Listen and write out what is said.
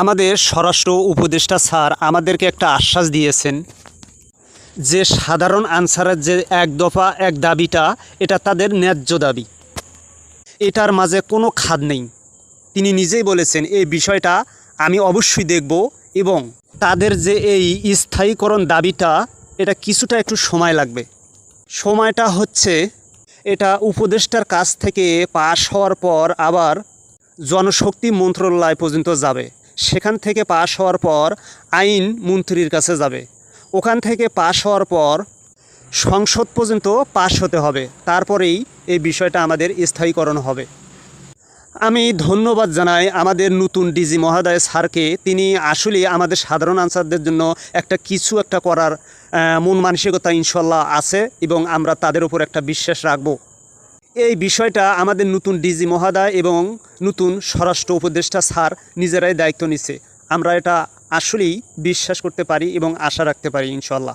আমাদের স্বরাষ্ট্র উপদেষ্টা স্যার আমাদেরকে একটা আশ্বাস দিয়েছেন যে সাধারণ আনসারের যে এক দফা এক দাবিটা এটা তাদের ন্যায্য দাবি, এটার মাঝে কোনো খাদ নেই। তিনি নিজেই বলেছেন এই বিষয়টা আমি অবশ্যই দেখব এবং তাদের যে এই স্থায়ীকরণ দাবিটা এটা কিছুটা একটু সময় লাগবে। সময়টা হচ্ছে এটা উপদেষ্টার কাছ থেকে পাশ হওয়ার পর আবার জনশক্তি মন্ত্রণালয় পর্যন্ত যাবে, সেখান থেকে পাশ হওয়ার পর আইন মন্ত্রীর কাছে যাবে, ওখান থেকে পাশ হওয়ার পর সংসদ পর্যন্ত পাশ হতে হবে, তারপরেই এই বিষয়টা আমাদের স্থায়ীকরণ হবে। আমি ধন্যবাদ জানাই আমাদের নতুন ডিজি মহোদয় স্যারকে। তিনি আসলে আমাদের সাধারণ আনসারদের জন্য কিছু একটা করার মন মানসিকতা ইনশাল্লাহ আছে এবং আমরা তাদের উপর একটা বিশ্বাস রাখব। এই বিষয়টা আমাদের নতুন ডিজি মহোদয় এবং নতুন স্বরাষ্ট্র উপদেষ্টা স্যার নিজেরাই দায়িত্ব নিচ্ছে। আমরা এটা আসলেই বিশ্বাস করতে পারি এবং আশা রাখতে পারি ইনশাল্লাহ।